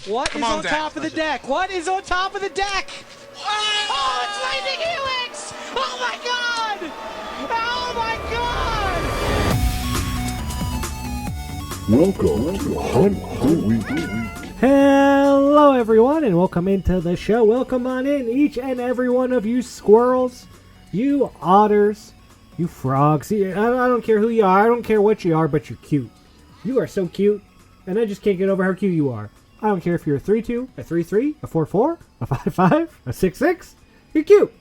What is on top of the deck? What is on top of the deck? Oh, it's Lightning Helix! Oh my god! Oh my god! Welcome to Hunt the Week. Hello everyone and welcome into the show. Welcome on in, each and every one of you squirrels, you otters, you frogs. I don't care who you are, I don't care what you are, but you're cute. You are so cute, and I just can't get over how cute you are. I don't care if you're a 3-2, a 3-3, a 4-4, a 5-5, a 6-6. You're cute.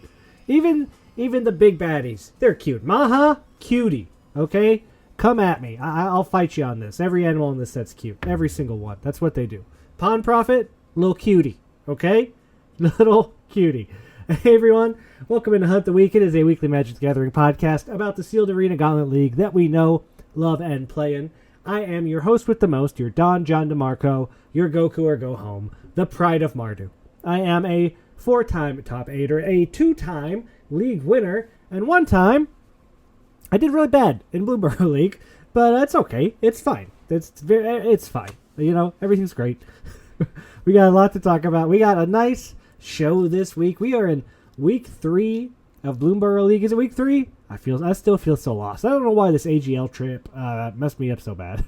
Even the big baddies, they're cute. Maha, cutie. Okay? Come at me. I'll fight you on this. Every animal in this set's cute. Every single one. That's what they do. Pond Prophet, little cutie. Okay? Little cutie. Hey everyone, welcome into Hunt the Week. It is a weekly Magic the Gathering podcast about the Sealed Arena Gauntlet League that we know, love, and play in. I am your host with the most, your Don John DeMarco, your Goku or Go Home, the Pride of Mardu. I am a 4-time top 8er, a 2-time league winner, and 1 time I did really bad in Blueberry League, but it's okay. It's fine. It's fine. You know, everything's great. We got a lot to talk about. We got a nice show this week. We are in week 3 of Bloomberg League. Is it week 3? I still feel so lost. I don't know why this AGL trip messed me up so bad.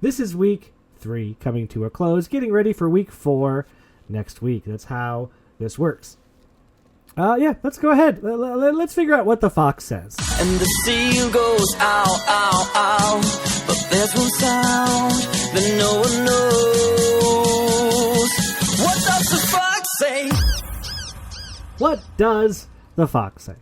This is week 3 coming to a close, getting ready for week 4 next week. That's how this works. Yeah, let's go ahead. Let's figure out what the fox says. And the seal goes ow, ow, ow, but there's one sound that no one knows. What does the fox say? What does the fox say?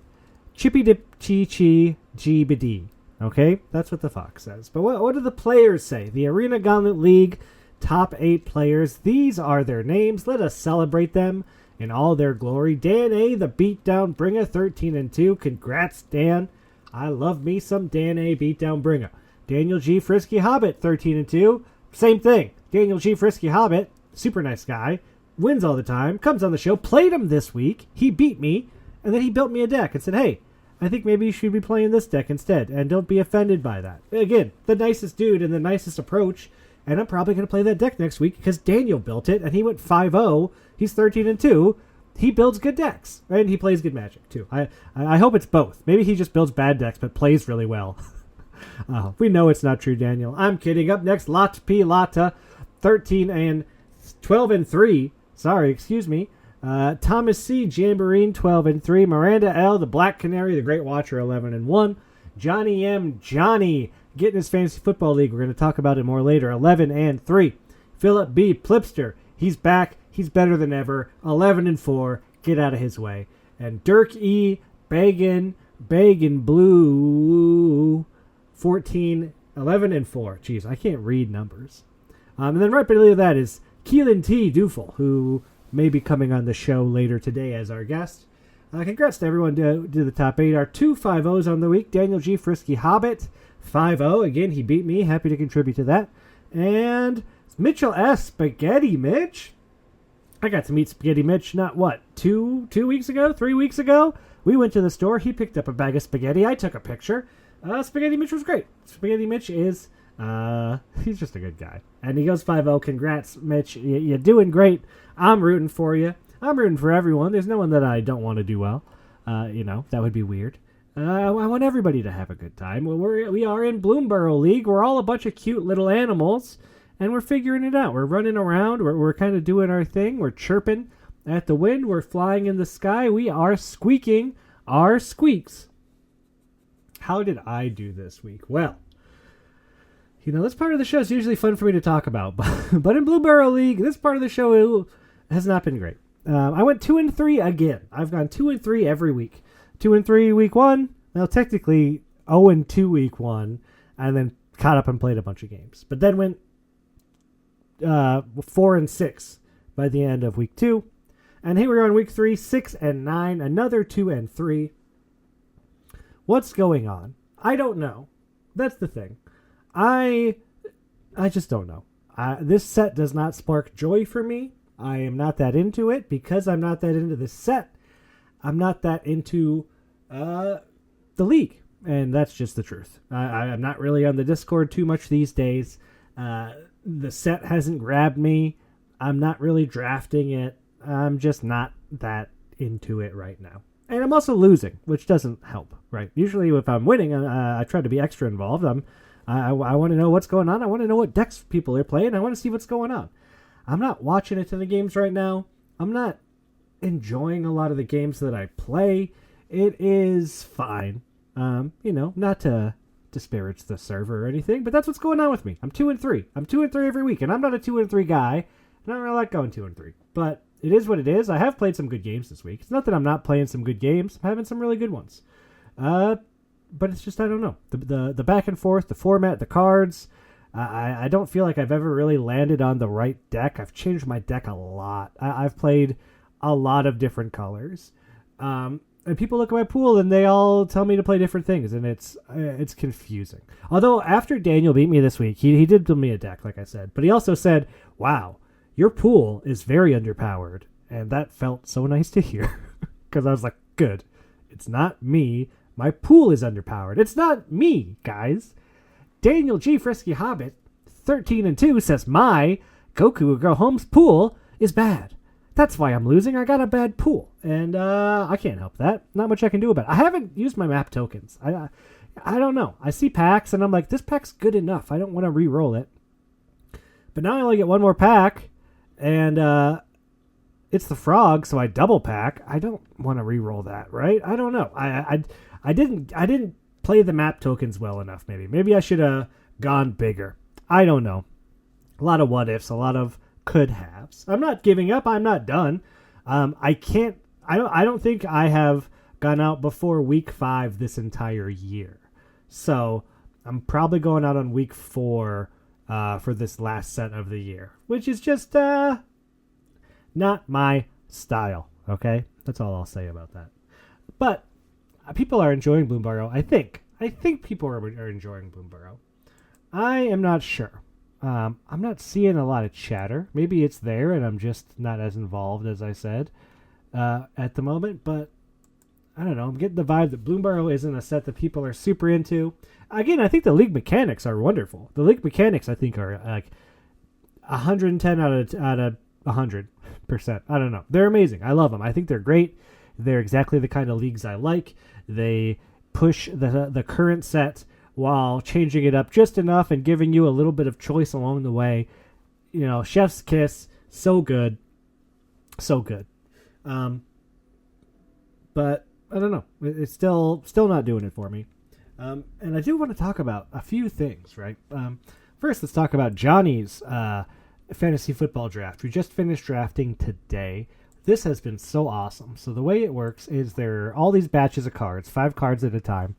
Chippy dip chee chee gee. Okay, that's what the fox says. But what do the players say? The Arena Gauntlet League top 8 players. These are their names. Let us celebrate them in all their glory. Dan A, the beatdown bringer, 13-2. Congrats, Dan. I love me some Dan A beatdown bringer. Daniel G, Frisky Hobbit, 13-2. Same thing. Daniel G, Frisky Hobbit, super nice guy, wins all the time, comes on the show, played him this week. He beat me, and then he built me a deck and said, hey, I think maybe you should be playing this deck instead, and don't be offended by that. Again, the nicest dude and the nicest approach, and I'm probably going to play that deck next week because Daniel built it, and he went 5-0. He's 13-2. He builds good decks, and he plays good Magic, too. I hope it's both. Maybe he just builds bad decks, but plays really well. We know it's not true, Daniel. I'm kidding. Up next, Lot P. Lotta, 12-3. Sorry, excuse me. Thomas C. Jamboree, 12-3. Miranda L. the Black Canary, the Great Watcher, 11-1. Johnny M. Johnny, getting his fantasy football league. We're going to talk about it more later. 11-3. Philip B. Plipster, he's back. He's better than ever. 11-4. Get out of his way. And Dirk E. Bagan Blue, 11-4. Jeez, I can't read numbers. And then right below that is Keelan T. Dufel, who may be coming on the show later today as our guest. Congrats to everyone to the top 8. Our 2 5-0s on the week. Daniel G. Frisky Hobbit, 5-0. Again, he beat me. Happy to contribute to that. And Mitchell S. Spaghetti Mitch. I got to meet Spaghetti Mitch, 2 weeks ago? 3 weeks ago? We went to the store. He picked up a bag of spaghetti. I took a picture. Spaghetti Mitch was great. Spaghetti Mitch is, he's just a good guy. And he goes 5-0. Congrats, Mitch. You're doing great. I'm rooting for you. I'm rooting for everyone. There's no one that I don't want to do well. That would be weird. I want everybody to have a good time. We are in Bloomberg League. We're all a bunch of cute little animals, and we're figuring it out. We're running around. We're kind of doing our thing. We're chirping at the wind. We're flying in the sky. We are squeaking our squeaks. How did I do this week? Well, this part of the show is usually fun for me to talk about, but in Blueberry League, this part of the show has not been great. I went 2-3 again. I've gone 2-3 every week. 2-3 week 1. Now, technically, 0-2 week 1, and then caught up and played a bunch of games. But then went 4-6 by the end of week 2. And here we are in week 3, 6-9, another 2-3. What's going on? I don't know. That's the thing. I just don't know. This set does not spark joy for me. I am not that into it. Because I'm not that into this set, I'm not that into the league. And that's just the truth. I'm not really on the Discord too much these days. The set hasn't grabbed me. I'm not really drafting it. I'm just not that into it right now. And I'm also losing, which doesn't help, right? Usually if I'm winning, I try to be extra involved. I want to know what's going on. I want to know what decks people are playing. I want to see what's going on. I'm not watching a ton of games right now. I'm not enjoying a lot of the games that I play. It is fine. Not to disparage the server or anything, but that's what's going on with me. I'm 2-3. I'm 2-3 every week, and I'm not a 2-3 guy. I don't really like going 2-3, but it is what it is. I have played some good games this week. It's not that I'm not playing some good games. I'm having some really good ones. But it's just, I don't know. The back and forth, the format, the cards. I don't feel like I've ever really landed on the right deck. I've changed my deck a lot. I've played a lot of different colors. And people look at my pool and they all tell me to play different things, and it's confusing. Although after Daniel beat me this week, he did build me a deck, like I said. But he also said, wow, your pool is very underpowered. And that felt so nice to hear. Because I was like, good. It's not me. My pool is underpowered. It's not me, guys. Daniel G. Frisky Hobbit, 13-2, says my Goku Go Home's pool is bad. That's why I'm losing. I got a bad pool. And I can't help that. Not much I can do about it. I haven't used my map tokens. I don't know. I see packs, and I'm like, this pack's good enough. I don't want to re-roll it. But now I only get one more pack, and it's the frog, so I double pack. I don't want to re-roll that, right? I don't know. I didn't play the map tokens well enough, maybe. Maybe I should have gone bigger. I don't know. A lot of what-ifs, a lot of could-haves. I'm not giving up. I'm not done. I don't think I have gone out before week 5 this entire year. So I'm probably going out on week 4 for this last set of the year, which is just not my style. Okay, that's all I'll say about that. But people are enjoying Bloomburrow. I think people are enjoying Bloomburrow. I am not sure. I'm not seeing a lot of chatter. Maybe it's there and I'm just not as involved as I said at the moment. But I don't know. I'm getting the vibe that Bloomburrow isn't a set that people are super into. Again, I think the league mechanics are wonderful. The league mechanics, I think, are like 110 out of 100%. I don't know. They're amazing. I love them. I think they're great. They're exactly the kind of leagues I like. They push the current set while changing it up just enough and giving you a little bit of choice along the way. You know, chef's kiss. So good. So good. But I don't know. It's still not doing it for me. And I do want to talk about a few things, right? First, let's talk about Johnny's fantasy football draft. We just finished drafting today. This has been so awesome. So the way it works is there are all these batches of cards, 5 cards at a time.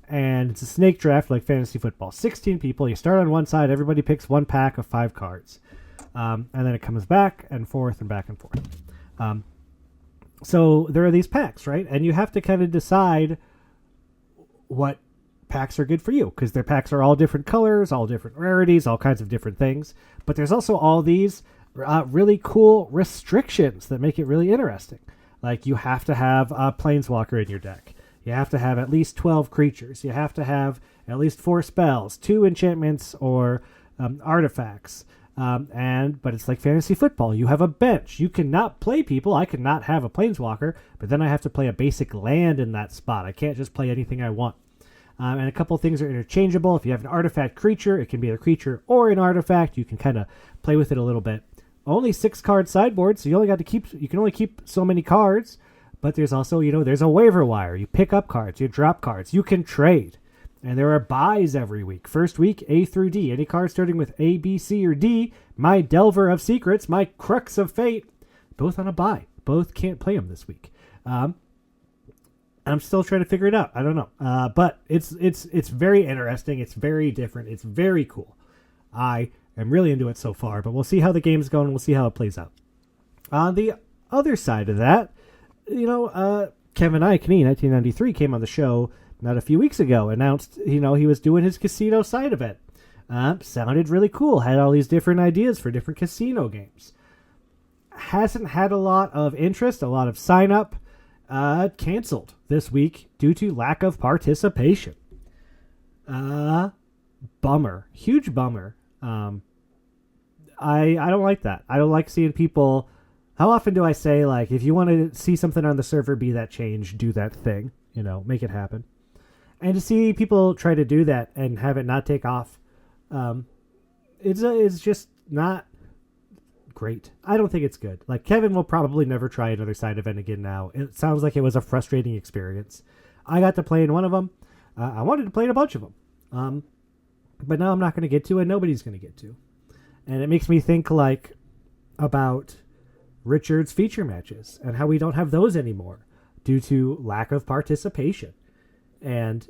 And it's a snake draft like fantasy football. 16 people. You start on one side. Everybody picks one pack of 5 cards. And then it comes back and forth and back and forth. So there are these packs, right? And you have to kind of decide what packs are good for you, because their packs are all different colors, all different rarities, all kinds of different things. But there's also all these really cool restrictions that make it really interesting. Like you have to have a planeswalker in your deck. You have to have at least 12 creatures. You have to have at least 4 spells, 2 enchantments or artifacts. But it's like fantasy football. You have a bench. You cannot play people. I cannot have a planeswalker, but then I have to play a basic land in that spot. I can't just play anything I want. And a couple of things are interchangeable. If you have an artifact creature, it can be a creature or an artifact. You can kind of play with it a little bit. Only 6 card sideboard, so you can only keep so many cards. But there's also, there's a waiver wire. You pick up cards, you drop cards, you can trade. And there are buys every week. First week, A through D. Any card starting with A, B, C, or D, my Delver of Secrets, my Crux of Fate, both on a buy. Both can't play them this week. I'm still trying to figure it out. I don't know. But it's very interesting. It's very different. It's very cool. I am really into it so far, but we'll see how the game's going and we'll see how it plays out. On the other side of that, Kevin Ichney, 1993, came on the show not a few weeks ago, announced, he was doing his casino side of it. Sounded really cool. Had all these different ideas for different casino games. Hasn't had a lot of interest, a lot of sign up. Canceled this week due to lack of participation. Bummer. Huge bummer. I don't like that. I don't like seeing people. How often do I say, like, if you want to see something on the server be that change, do that thing, make it happen. And to see people try to do that and have it not take off, it's just not great. I don't think it's good. Like, Kevin will probably never try another side event again now. It sounds like it was a frustrating experience. I got to play in one of them. I wanted to play in a bunch of them. But now I'm not going to get to, and nobody's going to get to. And it makes me think, like, about Richard's feature matches and how we don't have those anymore due to lack of participation. And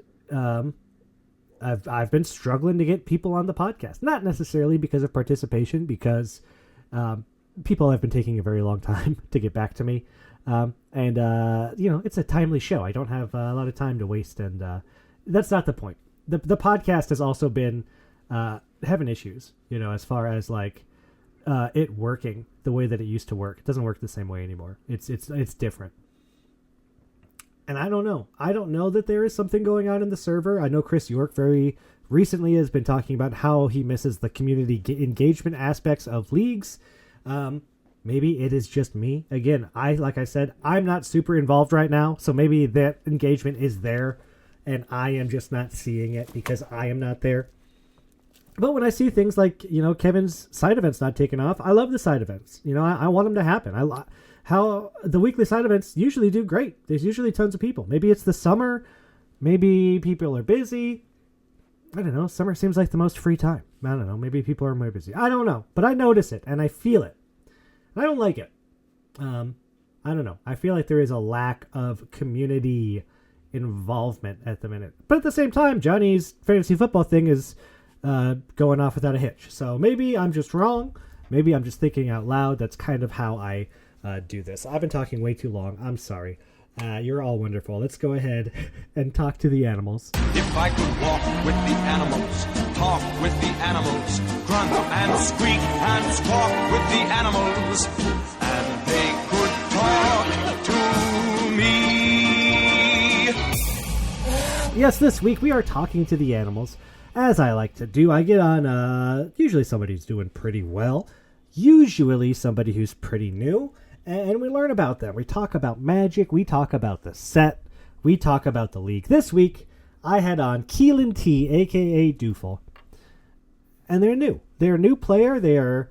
I've been struggling to get people on the podcast, not necessarily because of participation, because people have been taking a very long time to get back to me. It's a timely show. I don't have a lot of time to waste, and that's not the point. The podcast has also been having issues, as far as like it working the way that it used to work. It doesn't work the same way anymore. It's different. And I don't know. I don't know that there is something going on in the server. I know Chris York very recently has been talking about how he misses the community engagement aspects of leagues. Maybe it is just me. Again, like I said, I'm not super involved right now, so maybe that engagement is there, and I am just not seeing it because I am not there. But when I see things like, Kevin's side events not taking off, I love the side events. I want them to happen. How the weekly side events usually do great. There's usually tons of people. Maybe it's the summer. Maybe people are busy. I don't know. Summer seems like the most free time. I don't know. Maybe people are more busy. I don't know. But I notice it, and I feel it. And I don't like it. I don't know. I feel like there is a lack of community involvement at the minute. But at the same time, Johnny's fantasy football thing is going off without a hitch. So maybe I'm just wrong. Maybe I'm just thinking out loud. That's kind of how I do this. I've been talking way too long. I'm sorry. You're all wonderful. Let's go ahead and talk to the animals. If I could walk with the animals, talk with the animals, grunt and squeak and squawk with the animals, and they could talk to me. Yes, this week we are talking to the animals. As I like to do, I get on usually somebody who's doing pretty well, usually somebody who's pretty new, and we learn about them. We talk about Magic, we talk about the set, we talk about the league. This week, I had on Keelan T, a.k.a. Doofle, and they're new. They're a new player. They were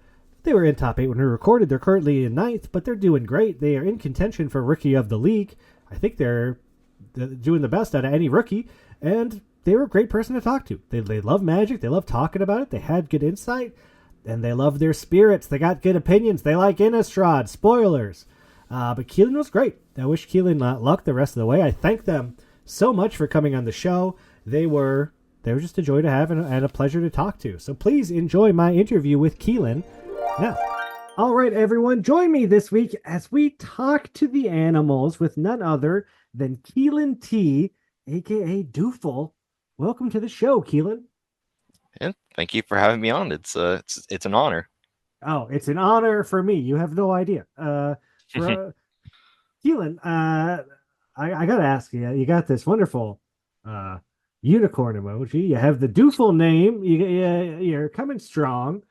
in top 8 when we recorded. They're currently in 9th, but they're doing great. They are in contention for Rookie of the League. I think they're doing the best out of any rookie, and they were a great person to talk to. They love Magic. They love talking about it. They had good insight. And they love their spirits. They got good opinions. They like Innistrad. Spoilers. But Keelan was great. I wish Keelan luck the rest of the way. I thank them so much for coming on the show. They were just a joy to have and a pleasure to talk to. So please enjoy my interview with Keelan now. All right, everyone. Join me this week as we talk to the animals with none other than Keelan T, a.k.a. Doofle. Welcome to the show, Keelan. And thank you for having me on. It's an honor. Oh, it's an honor for me. You have no idea. Keelan, I gotta ask you. You got this wonderful unicorn emoji. You have the Doofle name. You're coming strong.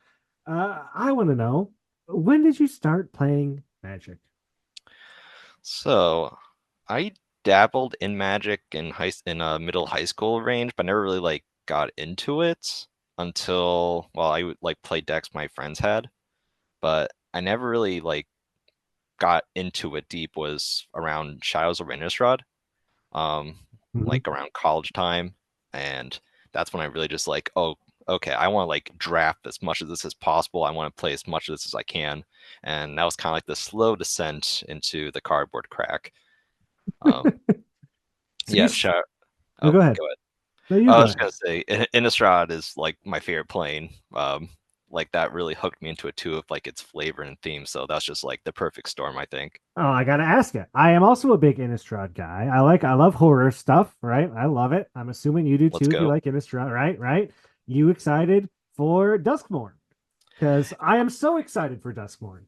I want to know, when did you start playing Magic? So, I dabbled in Magic in middle high school range, but never really got into it until I would play decks my friends had, but I never really got into it deep. Was around Shadows of Innistrad, around college time, and that's when I really just oh, okay, I want to draft as much of this as possible. I want to play as much of this as I can, and that was kind of the slow descent into the cardboard crack. Yeah, go ahead. No, I was gonna say Innistrad is my favorite plane. That really hooked me into it too, of its flavor and theme. So that's just the perfect storm, I think. Oh, I gotta ask it. I am also a big Innistrad guy. I love horror stuff, right? I love it. I'm assuming you do too. If you like Innistrad, right? You excited for Duskmourn? Because I am so excited for Duskmourn.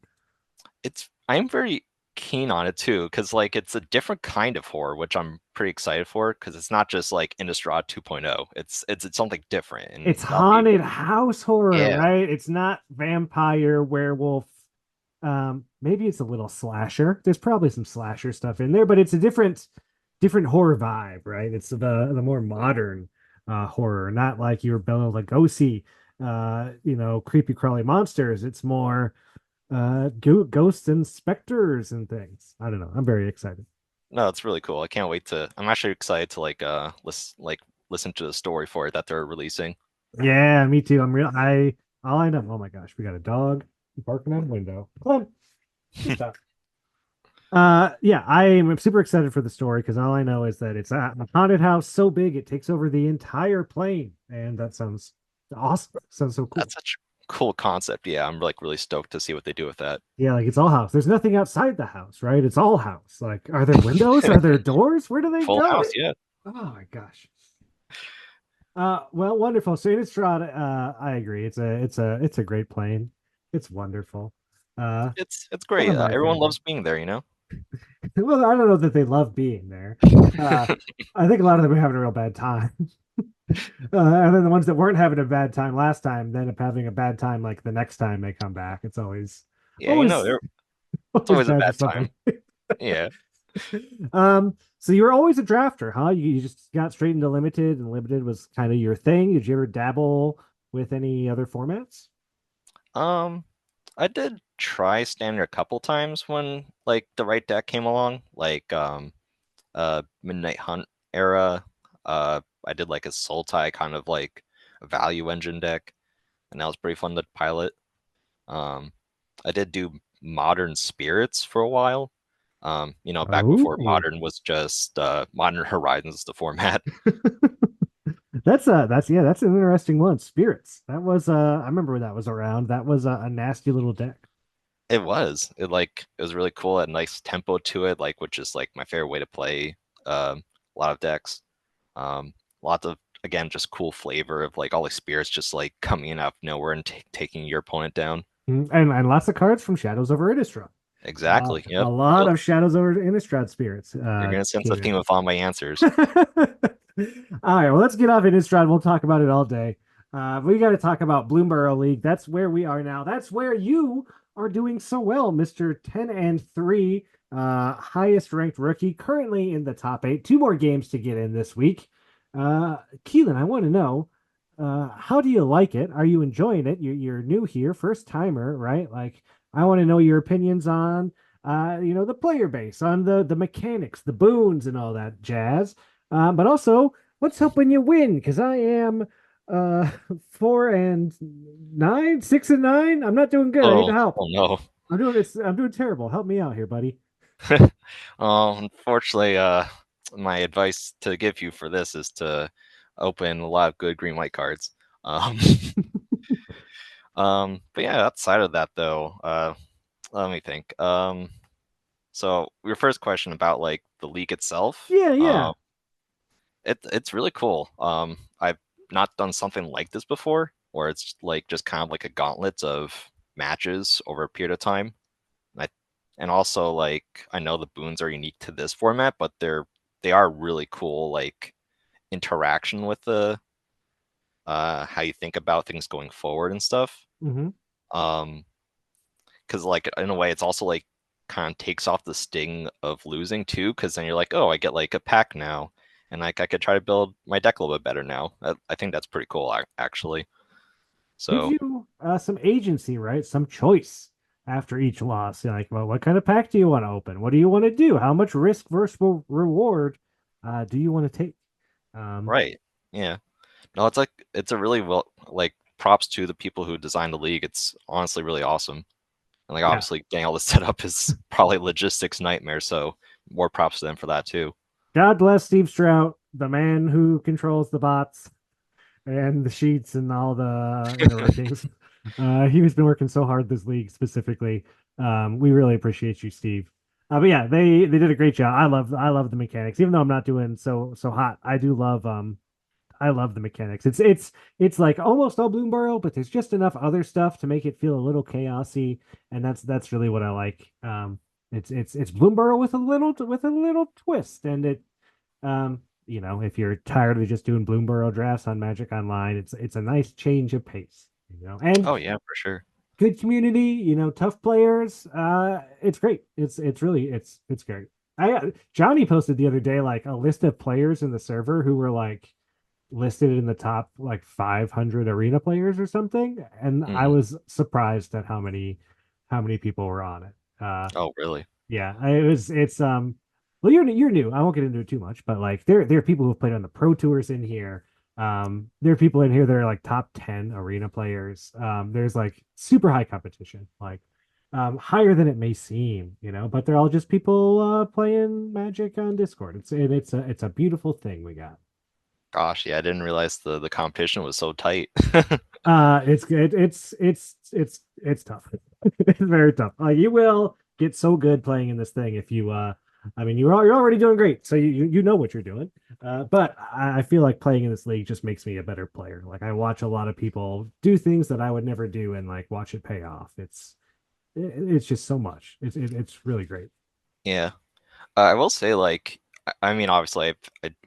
I'm very keen on it too, because like it's a different kind of horror, which I'm pretty excited for, because it's not just like Innistrad 2.0. It's something different, and It's that'll be haunted house horror, yeah. right? It's not vampire, werewolf. Maybe it's a little slasher. There's probably some slasher stuff in there, but it's a different horror vibe, right? It's the more modern horror, not like your Bela Lugosi, creepy crawly monsters. It's more ghosts and specters and things. I don't know. I'm very excited. No, it's really cool. I can't wait to. I'm actually excited to listen to the story for it that they're releasing. Yeah, me too. I'm real. I all I know. Oh my gosh, we got a dog barking out the window. Clem, stop. Yeah, I'm super excited for the story because all I know is that it's a haunted house so big it takes over the entire plane, and that sounds awesome. Sounds so cool. That's such a cool concept. Yeah, I'm like really stoked to see what they do with that. Yeah, like it's all house. There's nothing outside the house, right? It's all house. Like, are there windows? Are there doors? Where do they Full go? house, yeah. Oh my gosh. Well, wonderful. So Innistrad, I agree. It's a great plane. It's wonderful. Uh, It's one great. of my Everyone favorites. loves being there, you know. Well, I don't know that they love being there. Uh, I think a lot of them are having a real bad time. And then the ones that weren't having a bad time last time, then end up having a bad time like the next time they come back. It's always, Yeah, you know, always, it's always always a bad for bad something. time. Yeah. So you were always a drafter, huh? You just got straight into limited, and limited was kind of your thing. Did you ever dabble with any other formats? Um, I did try standard a couple times when like the right deck came along, like Midnight Hunt era. I did like a Sultai kind of like a value engine deck, and that was pretty fun to pilot. Um, I did do Modern Spirits for a while. Back before Oh, Modern was just Modern Horizons, the format. that's an interesting one. Spirits. That was I remember when that was around. That was a nasty little deck. It was. It was really cool. It had a nice tempo to it, like which is like my favorite way to play a lot of decks. Lots of again just cool flavor of like all the spirits just like coming in out of nowhere and taking your opponent down. And lots of cards from Shadows over Innistrad. Exactly. A Yep. lot of Shadows over Innistrad spirits. You're gonna sense a Came theme in. of all my answers. All right, well, let's get off Innistrad. We'll talk about it all day. We got to talk about Bloomborough League. That's where we are now. That's where you are doing so well, Mr. 10-3, highest ranked rookie, currently in the top eight. Two more games to get in this week. Keelan, I want to know, how do you like it? Are you enjoying it? You're new here, first timer, right? Like, I want to know your opinions on, the player base, on the mechanics, the boons, and all that jazz. But also, what's helping you win? Because I am uh 4-9, 6-9. I'm not doing good. I need Oh, help. oh no. I'm doing terrible. Help me out here, buddy. Unfortunately, my advice to give you for this is to open a lot of good green white cards. Um, but yeah, outside of that though, let me think. So your first question about like the league itself, Yeah, yeah. it's really cool. I've not done something like this before, where it's like just kind of like a gauntlet of matches over a period of time. I, and also like I know the boons are unique to this format, but they are really cool like interaction with the how you think about things going forward and stuff. Mm-hmm. Um, because like in a way, it's also like kind of takes off the sting of losing too, because then you're like, oh, I get like a pack now, and like I could try to build my deck a little bit better now. I think that's pretty cool, actually. Gives So you some agency, right? Some choice after each loss. You're like, well, what kind of pack do you want to open? What do you want to do? How much risk versus reward do you want to take? Um, right, yeah. No, it's like it's a really well like props to the people who designed the league. It's honestly really awesome. And like yeah. obviously getting all this set up is probably a logistics nightmare, so more props to them for that too. God bless Steve Strout, the man who controls the bots and the sheets and all the inner workings. He has been working so hard this league specifically. We really appreciate you, Steve. But yeah, they did a great job. I love the mechanics, even though I'm not doing so hot. I love the mechanics. It's like almost all Bloomborough, but there's just enough other stuff to make it feel a little chaosy, and that's really what I like. It's Bloomborough with a little twist, and if you're tired of just doing Bloomborough drafts on Magic Online, it's a nice change of pace, and Oh yeah, for sure. good community, tough players. It's great. It's really it's great. Johnny posted the other day like a list of players in the server who were like listed in the top like 500 arena players or something, and I Hmm. was surprised at how many people were on it. Oh really? Yeah, it's well, you're new. I won't get into it too much, but like there are people who've played on the pro tours in here. There are people in here that are like top 10 arena players. There's like super high competition, like higher than it may seem, but they're all just people playing Magic on Discord. It's a beautiful thing we got. Gosh, yeah, I didn't realize the competition was so tight. It's good. It's tough. It's very tough. Like you will get so good playing in this thing if you I mean you're already doing great, so you know what you're doing. But I feel like playing in this league just makes me a better player. Like I watch a lot of people do things that I would never do and like watch it pay off. It's just so much. It's really great. Yeah. I will say, like, I mean, obviously,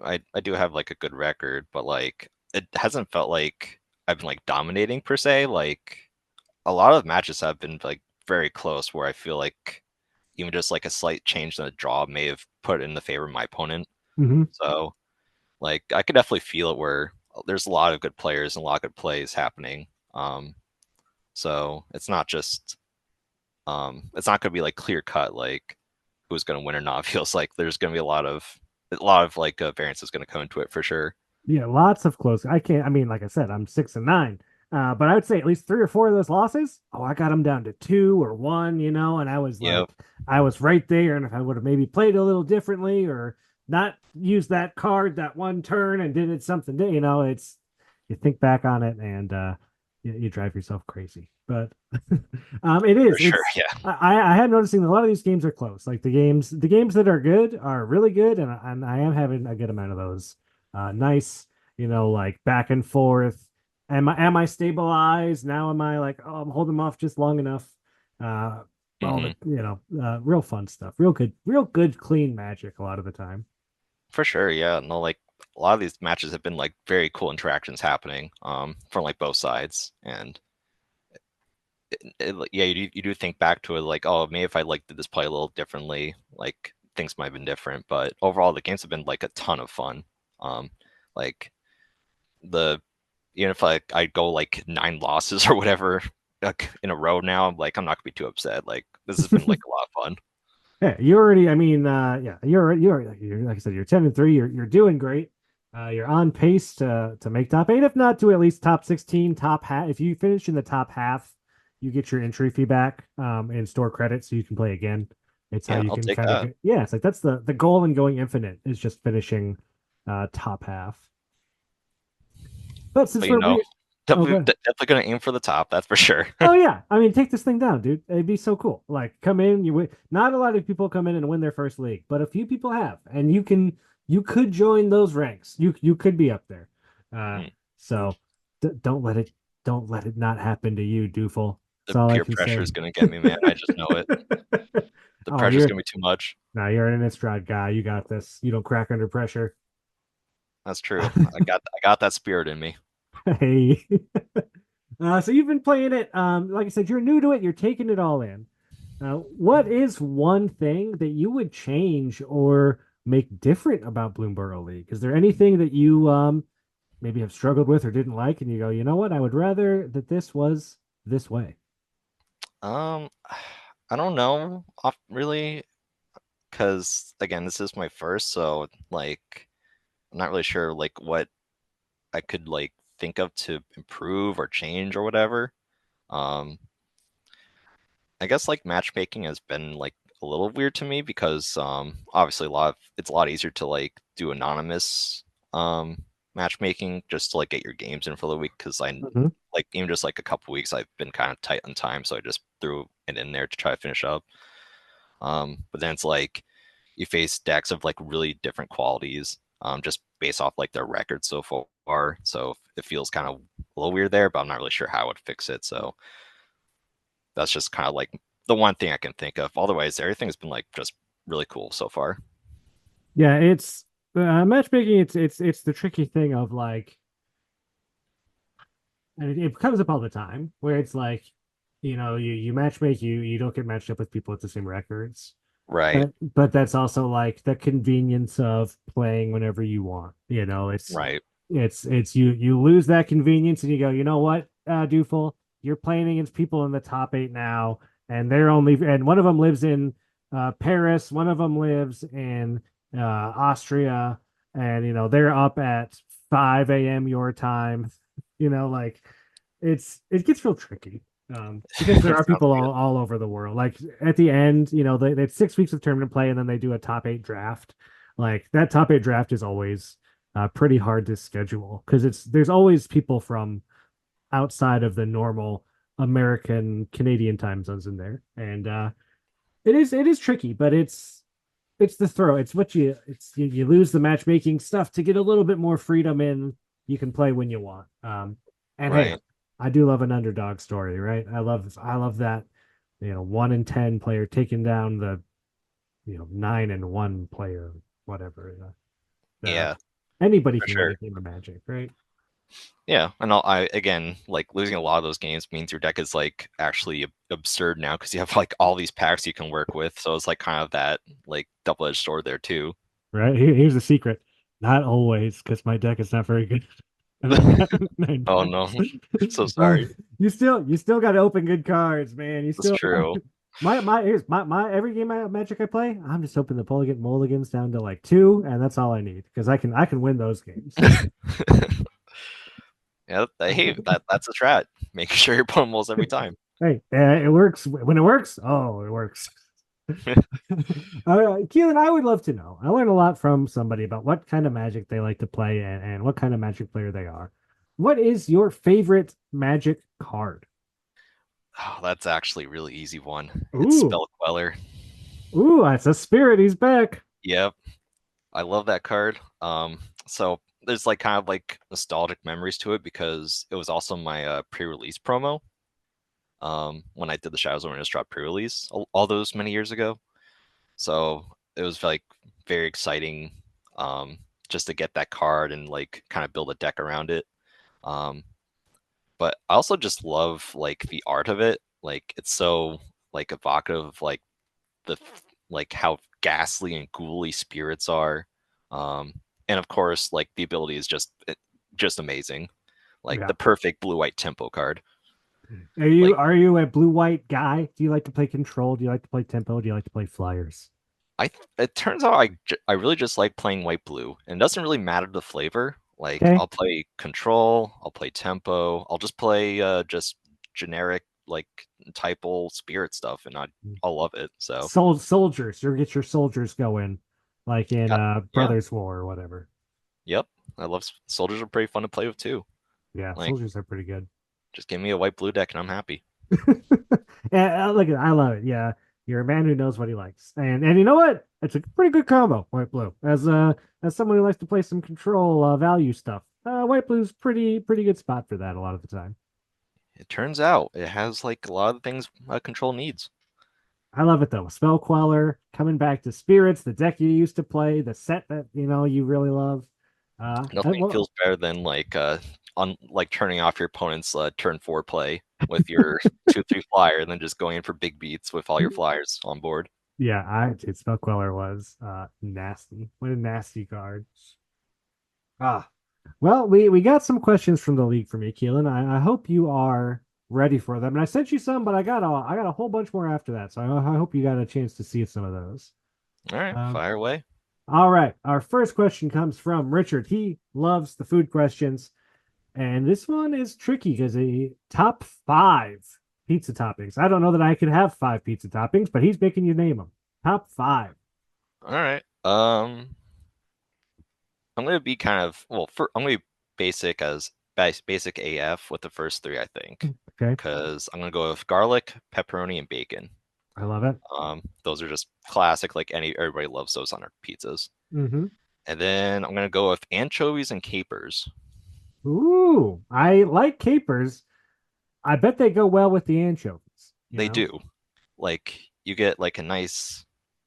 I do have like a good record, but like, it hasn't felt like I've been like dominating per se. Like, a lot of matches have been like very close, where I feel like even just like a slight change in the draw may have put it in the favor of my opponent. Hmm. So, like, I could definitely feel it where there's a lot of good players and a lot of good plays happening. So it's not gonna be like clear cut like who's gonna win or not. It feels like there's gonna be a lot of like variance is gonna come into it for sure. Yeah, lots of close. I can't. I mean, like I said, I'm 6-9. But I would say at least three or four of those losses. Oh, I got them down to 2 or 1, and I was like, Yep. I was right there. And if I would have maybe played a little differently or not used that card that one turn and did it something, it's you think back on it and you drive yourself crazy. But it For is. sure. It's Yeah. I had noticing that a lot of these games are close. Like the games that are good are really good, and I am having a good amount of those. Nice, like back and forth. Am I stabilized? Now am I like, oh, I'm holding them off just long enough? Uh all Hmm. the real fun stuff. Real good, clean Magic a lot of the time. For sure. Yeah. No, like a lot of these matches have been like very cool interactions happening from like both sides, and yeah, you do think back to it like, oh, maybe if I like did this play a little differently, like things might have been different. But overall, the games have been like a ton of fun. Like the even if I go like 9 losses or whatever like, in a row now, I'm not gonna be too upset. Like this has been like a lot of fun. Yeah, you already. I mean, yeah, you're like I said, you're 10-3. You're doing great. You're on pace to make top 8, if not to at least top 16, top half. If you finish in the top half, you get your entry fee back and store credit so you can play again. It's how Yeah, you I'll can take kind of that. get, yeah. It's like that's the goal in going infinite is just finishing top half. But since But we're oh, definitely good. definitely gonna aim for the top. That's for sure. Oh yeah, I mean, take this thing down, dude. It'd be so cool. Like, come in, you win. Not a lot of people come in and win their first league, but a few people have, and you could join those ranks. You could be up there. Uh, Mm. so don't let it not happen to you, Dooful. That's The all I peer can pressure say. is gonna get me, man. I just know it. The Oh, pressure's gonna be too much. you're an Innistrad guy. You got this. You don't crack under pressure. That's true. I got that spirit in me. Hey. So you've been playing it. Like I said, you're new to it. You're taking it all in. What is one thing that you would change or make different about Bloomberg League? Is there anything that you maybe have struggled with or didn't like, and you go, you know what, I would rather that this was this way? Um, I don't know, really, because again, this is my first, so like, I'm not really sure like what I could like think of to improve or change or whatever. Um, I guess like matchmaking has been like a little weird to me because obviously it's a lot easier to like do anonymous matchmaking just to like get your games in for the week because I Mhm. like even just like a couple weeks I've been kind of tight on time, so I just threw it in there to try to finish up. But then it's like you face decks of like really different qualities, just based off like their record so far. So it feels kind of a little weird there, but I'm not really sure how I would fix it. So that's just kind of like the one thing I can think of. Otherwise, everything's been like just really cool so far. Yeah, it's matchmaking. It's the tricky thing of like, and it comes up all the time where it's like, you matchmake, you don't get matched up with people with the same records. Right, But that's also like the convenience of playing whenever you want. right, It's you lose that convenience and you go, you know what, Dooful, you're playing against people in the top 8 now, and one of them lives in Paris, one of them lives in Austria, and they're up at 5 a.m. your time. Like it gets real tricky. Because there are Sounds people good. all over the world. Like at the end, they had 6 weeks of tournament play, and then they do a top 8 draft. Like that top 8 draft is always pretty hard to schedule because there's always people from outside of the normal American Canadian time zones in there, and it is tricky, but it's the throw. It's what you lose the matchmaking stuff to get a little bit more freedom in. You can play when you want. And hey, Right. I do love an underdog story, right? I love that 1 in 10 player taking down the 9-1 player, whatever. Yeah, Anybody for can win sure. a game of Magic, right? Yeah, and I again like losing a lot of those games means your deck is like actually absurd now because you have like all these packs you can work with. So it's like kind of that like double-edged sword there too. Right. Here's the secret. Not always, because my deck is not very good. I Oh know. no, so Uh, sorry. you still got to open good cards, man. You That's still true. here's my every game of Magic I play, I'm just hoping the mulligans down to like 2, and that's all I need because I can win those games. Yeah, hey, that's a strat. Making sure you're pulling mulls every time. Hey, it works when it works. Oh, it works. Keelan, I would love to know. I learned a lot from somebody about what kind of Magic they like to play and what kind of Magic player they are. What is your favorite Magic card? Oh, that's actually a really easy one. It's Ooh, Spell Queller. ooh, that's a spirit. He's back. Yep, I love that card. So there's like kind of like nostalgic memories to it because it was also my pre-release promo. When I did the Shadows of Innistrad pre-release all those many years ago. So it was like very exciting, just to get that card and like kind of build a deck around it. Um, but I also just love like the art of it. Like it's so like evocative of like the like how ghastly and ghouly spirits are. Um, and of course, like the ability is just amazing. Like Yeah. the perfect blue white tempo card. Are you Like are you a blue white guy? Do you like to play control? Do you like to play tempo? Do you like to play flyers? it turns out I really just like playing white blue, and it doesn't really matter the flavor. Like Okay. I'll play control, I'll play tempo, I'll just play just generic like typal spirit stuff, and I'll love it. So Soldiers. You get your soldiers going, like in yeah, yeah, Brothers War or whatever. yep. I love soldiers are pretty fun to play with too. Yeah, Like soldiers are pretty good. just give me a white blue deck and I'm happy. Yeah, look, I love it. Yeah, you're a man who knows what he likes, and you know what? It's a pretty good combo, white blue. As someone who likes to play some control value stuff, white blue's pretty good spot for that a lot of the time. It turns out it has like a lot of the things control needs. I love it though. Spell Queller coming back to spirits, the deck you used to play, the set that you really love. Nothing Well, feels better than like on like turning off your opponent's turn 4 play with your 2/3 flyer and then just going in for big beats with all your flyers on board. yeah, I Spell Queller was nasty. What a nasty card. Ah, well, we got some questions from the league for me, Keelan. I hope you are ready for them. And I sent you some, but I got a whole bunch more after that. So I hope you got a chance to see some of those. All right, Um, fire away. all right. Our first question comes from Richard. He loves the food questions. And this one is tricky because a top 5 pizza toppings. I don't know that I could have 5 pizza toppings, but he's making you name them. Top 5. All right. I'm gonna be kind of I'm gonna be basic as basic AF with the first 3, I think, Okay. because I'm gonna go with garlic, pepperoni, and bacon. I love it. Those are just classic, like everybody loves those on their pizzas. Mm-hmm. And then I'm gonna go with anchovies and capers. Ooh, I like capers. I bet they go well with the anchovies, They do. like you get like a nice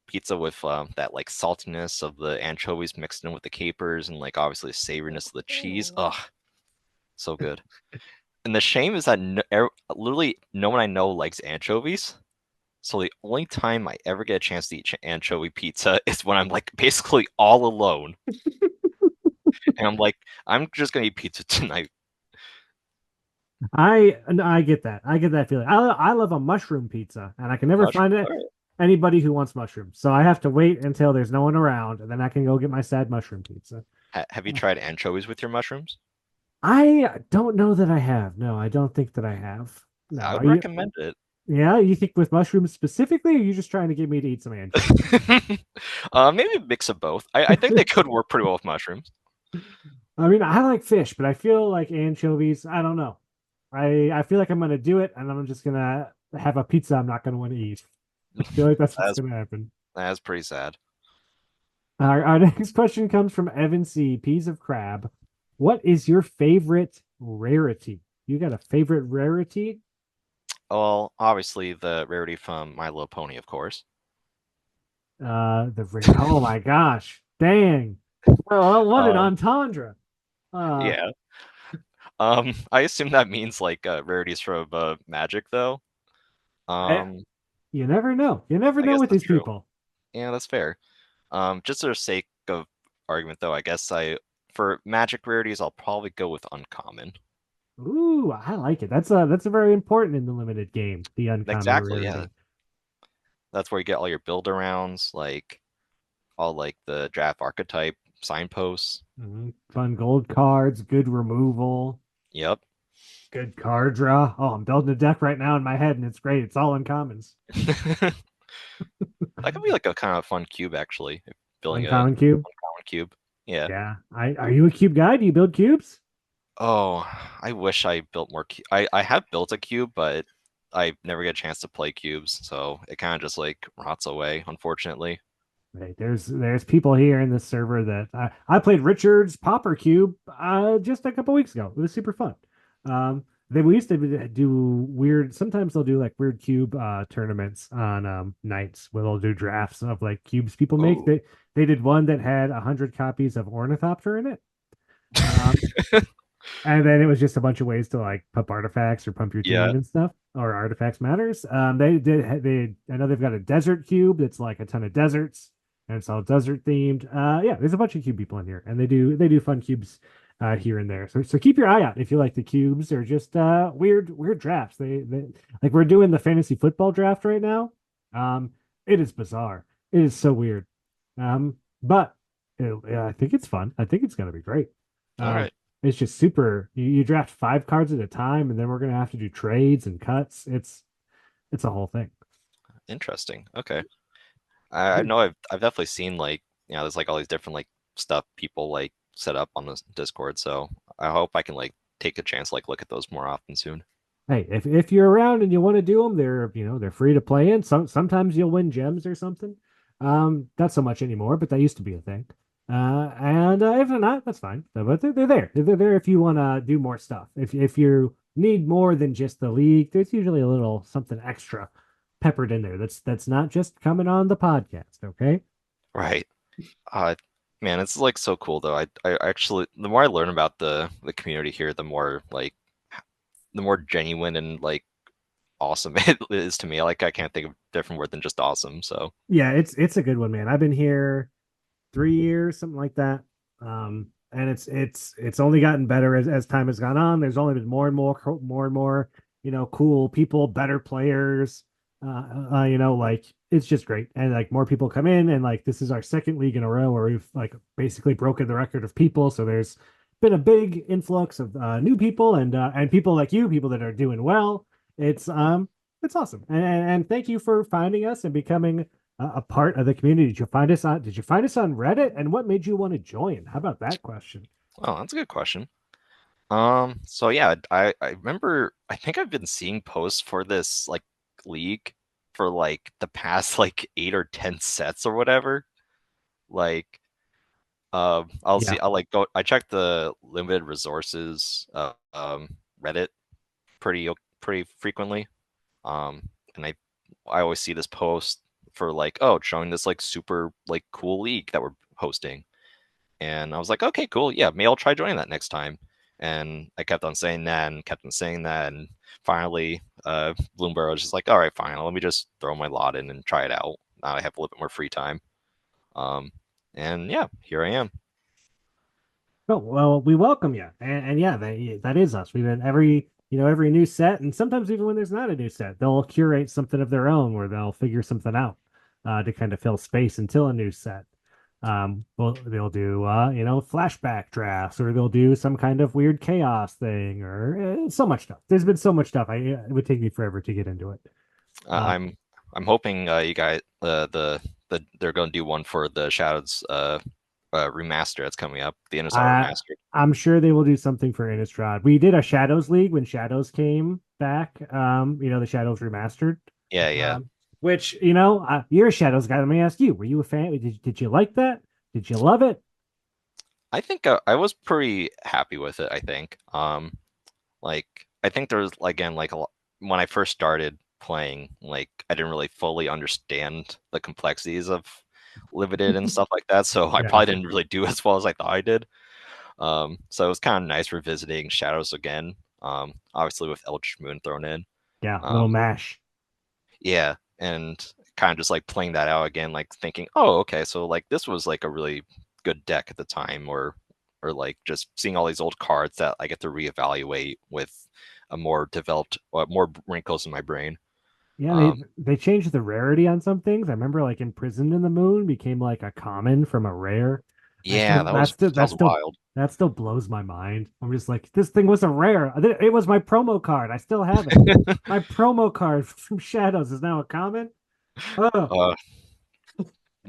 pizza with that like saltiness of the anchovies mixed in with the capers and like obviously the savoriness of the cheese. Ugh, so good. And the shame is that literally no one I know likes anchovies. So the only time I ever get a chance to eat anchovy pizza is when I'm like basically all alone, and I'm like, I'm just gonna eat pizza tonight. I get that. I get that feeling. I love a mushroom pizza, and I can never Mushroom. find All it right. anybody who wants mushrooms. So I have to wait until there's no one around, and then I can go get my sad mushroom pizza. Have you tried anchovies with your mushrooms? I don't know that I have. No, I don't think that I have. No, I are would you? recommend it. Yeah, you think with mushrooms specifically, or are you just trying to get me to eat some anchovies? Maybe a mix of both. I think they could work pretty well with mushrooms. I mean, I like fish, but I feel like anchovies. I don't know. I feel like I'm gonna do it, and I'm just gonna have a pizza I'm not gonna want to eat. I feel like that's what's That's gonna happen. that's pretty sad. Our next question comes from Evan C. Peas of Crab. What is your favorite rarity? You got a favorite rarity? Well, obviously the rarity from My Little Pony, of course. The rare. Oh my gosh! Dang! Oh, what an Um, entendre! Uh, yeah. I assume that means like rarities from Magic, though. I, Um, you never know. You never I know guess with that's these true. people. Yeah, that's fair. Just for the sake of argument, though, I guess for Magic rarities, I'll probably go with uncommon. Ooh, I like it. That's a very important in the limited game. The uncommon Exactly, yeah. rarity. That's where you get all your build arounds, like all like the draft archetype signposts. Fun gold cards, good removal, Yep. good card draw. Oh, I'm building a deck right now in my head, and it's great. It's all uncommons. That could be like a kind of fun cube, actually. If building a Uncommon cube. uncommon cube. Yeah. Yeah. Are you a cube guy? Do you build cubes? Oh, I wish I built more. I have built a cube, but I never get a chance to play cubes, so it kind of just like rots away, unfortunately. Right. There's people here in this server that I played Richard's Popper Cube just a couple weeks ago. It was super fun. We used to do weird. Sometimes they'll do like weird cube tournaments on nights where they'll do drafts of like cubes people make. Oh. They did one that had 100 copies of Ornithopter in it. Um, and then it was just a bunch of ways to like pump artifacts or pump your Yeah. team and stuff, or artifacts matters. I know they've got a desert cube that's like a ton of deserts and it's all desert themed. Yeah, there's a bunch of cube people in here and they do fun cubes here and there. So keep your eye out if you like the cubes or just weird drafts. They like we're doing the fantasy football draft right now. It is bizarre. It is so weird. But yeah, I think it's fun. I think it's gonna be great. All Um, right. it's just super. You draft 5 cards at a time, and then we're gonna have to do trades and cuts. It's a whole thing. Interesting. Okay. I know I've definitely seen like there's like all these different like stuff people like set up on this Discord, so I hope I can like take a chance like look at those more often soon. Hey, if you're around and you want to do them, they're free to play in. Sometimes you'll win gems or something. Not so much anymore, but that used to be a thing. And if they're not, that's fine. But they're there. They're there if you want to do more stuff. If you need more than just the league, there's usually a little something extra peppered in there. That's not just coming on the podcast. Okay. Right. Uh, man, it's like so cool though. I actually the more I learn about the community here, the more genuine and like awesome it is to me. Like I can't think of a different word than just awesome. So Yeah, it's a good one, man. I've been here 3 years, something like that. And it's only gotten better as time has gone on. There's only been more and more, cool people, better players. Like it's just great. And like more people come in, and like this is our second league in a row where we've like basically broken the record of people. So there's been a big influx of new people and people like you, people that are doing well. It's awesome. And thank you for finding us and becoming a part of the community. Did you find us on Reddit, and what made you want to join? How about that question? oh, that's a good question. So yeah, I remember I think I've been seeing posts for this like league for like the past like 8 or 10 sets or whatever. Like Yeah. I'll like go I check the limited resources Reddit pretty frequently. And I I always see this post for like, oh, showing this like super like cool league that we're hosting. And I was like, okay, cool. Yeah, maybe I'll try joining that next time. And I kept on saying that and kept on saying that. And finally, Bloomberg was just like, all right, fine. Let me just throw my lot in and try it out. Now I have a little bit more free time. Um, and yeah, here I am. Oh, well, we welcome you. And yeah, that is us. We've been every new set, and sometimes even when there's not a new set, they'll curate something of their own where they'll figure something out to kind of fill space until a new set. Well, they'll do flashback drafts, or they'll do some kind of weird chaos thing, or so much stuff. There's been so much stuff. It would take me forever to get into it. Uh, I'm I'm hoping you guys they're going to do one for the Shadows remaster that's coming up, the Innistrad I remastered. I'm sure they will do something for Innistrad. We did a Shadows League when Shadows came back. The Shadows remastered. Yeah, yeah. Which you're a Shadows guy. Let me ask you: were you a fan? Did you like that? Did you love it? I think I was pretty happy with it. I think, like I think there's again like when I first started playing, like I didn't really fully understand the complexities of limited and stuff like that, so I Yeah, probably didn't really do as well as I thought I did. So it was kind of nice revisiting Shadows again. Obviously with Eldritch Moon thrown in. yeah, little Um, mash. yeah, and kind of just like playing that out again, like thinking, oh, okay, so like this was like a really good deck at the time, or like just seeing all these old cards that I get to reevaluate with a more developed, more wrinkles in my brain. Yeah, they Um, they changed the rarity on some things. I remember like Imprisoned in the Moon became like a common from a rare. I yeah, still that's still that that's was still wild. that still blows my mind. I'm just like, this thing was a rare. It was my promo card. I still have it. My promo card from Shadows is now a common. Oh, uh,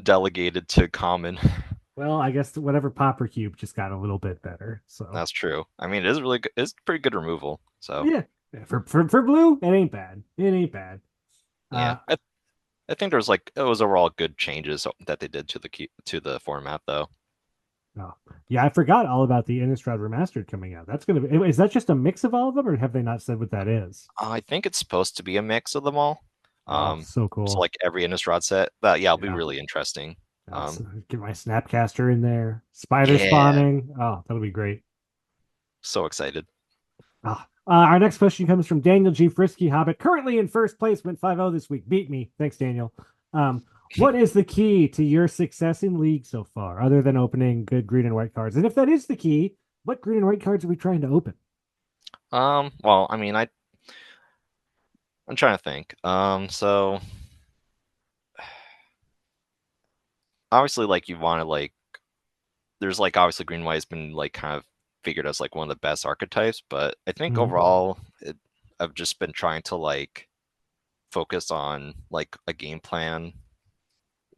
Delegated to common. well, I guess whatever Popper Cube just got a little bit better. So That's true. I mean, it is really good. It's pretty good removal. So yeah, yeah, for blue, it ain't bad. It ain't bad. yeah, Uh, I think there's like it was overall good changes that they did to to the format though. oh, yeah, I forgot all about the Innistrad Remastered coming out. That's gonna be. Is that just a mix of all of them, or have they not said what that is? I think it's supposed to be a mix of them all. Oh, so So cool. like every Innistrad set. That yeah, it'll be Yeah. really interesting. I'll Um, get my Snapcaster in there. Spider yeah, spawning. Oh, that'll be great. so excited. Our next question comes from Daniel G. Frisky Hobbit, currently in first place, went 5-0 this week. Beat me. Thanks, Daniel. What is the key to your success in League so far, other than opening good green and white cards? And if that is the key, what green and white cards are we trying to open? Well, I mean, I'm trying to think. So obviously, like you want to like, there's like obviously green white has been like kind of figured as like one of the best archetypes, but I think Hmm. overall, I've just been trying to like focus on like a game plan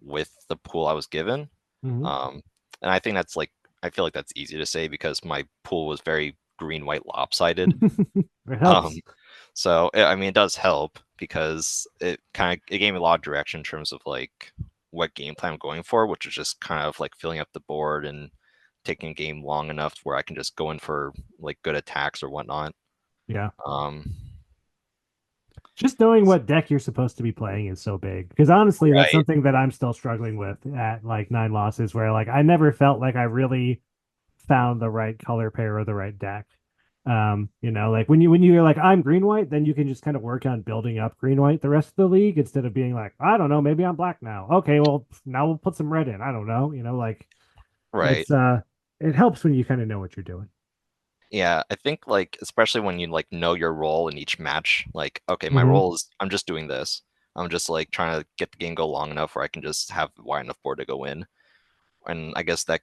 with the pool I was given. Hmm. Um, and I think that's like I feel like that's easy to say because my pool was very green white lopsided. It Um, helps. so I mean it does help because it gave me a lot of direction in terms of like what game plan I'm going for, which is just kind of like filling up the board and taking a game long enough where I can just go in for like good attacks or whatnot. Yeah. Um, Just knowing what deck you're supposed to be playing is so big. Because honestly, that's right, something that I'm still struggling with at like 9 losses, where like I never felt like I really found the right color pair or the right deck. Like when you're like, I'm green white, then you can just kind of work on building up green white the rest of the league instead of being like, I don't know, maybe I'm black now. Okay, well now we'll put some red in. I don't know. Like right. it's it helps when you kind of know what you're doing. Yeah, I think like especially when you like know your role in each match, like okay, my Hmm. role is I'm just doing this. I'm just like trying to get the game go long enough where I can just have wide enough board to go in. And I guess that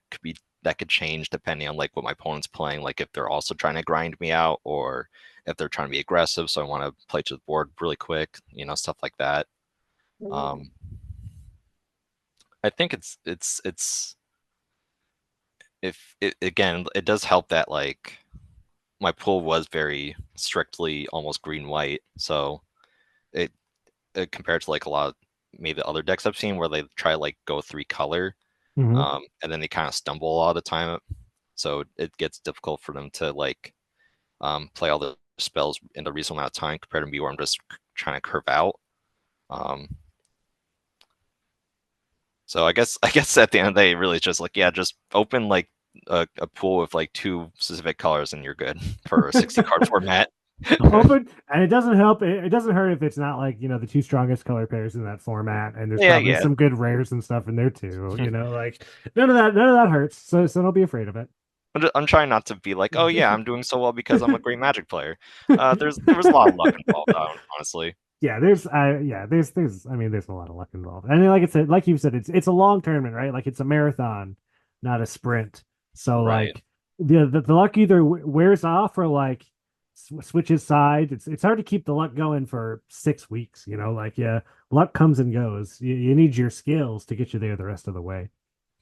could change depending on like what my opponent's playing, like if they're also trying to grind me out or if they're trying to be aggressive, so I want to play to the board really quick, stuff like that. Um, I think it's if it again it does help that like my pool was very strictly almost green white, so it, it compared to like a lot of maybe the other decks I've seen where they try to like go 3 color, Hmm. and then they kind of stumble a lot of the time, so it gets difficult for them to like play all the spells in a reasonable amount of time compared to me where I'm just trying to curve out. Um, so I guess at the end of the day, really, it's just like, yeah, just open like a pool with like two specific colors, and you're good for a 60 card format. Open, and it doesn't help. It doesn't hurt if it's not like the two strongest color pairs in that format, and there's Yeah, probably yeah. some good rares and stuff in there too. Like none of that hurts. So don't be afraid of it. I'm trying not to be like, oh yeah, I'm doing so well because I'm a great Magic player. There was a lot of luck involved, honestly. Yeah, there's I mean there's a lot of luck involved. And like I said, like you said, it's a long tournament, right? Like it's a marathon, not a sprint. So Right, like the luck either wears off or like switches sides. It's hard to keep the luck going for 6 weeks. Like yeah, luck comes and goes. You need your skills to get you there the rest of the way.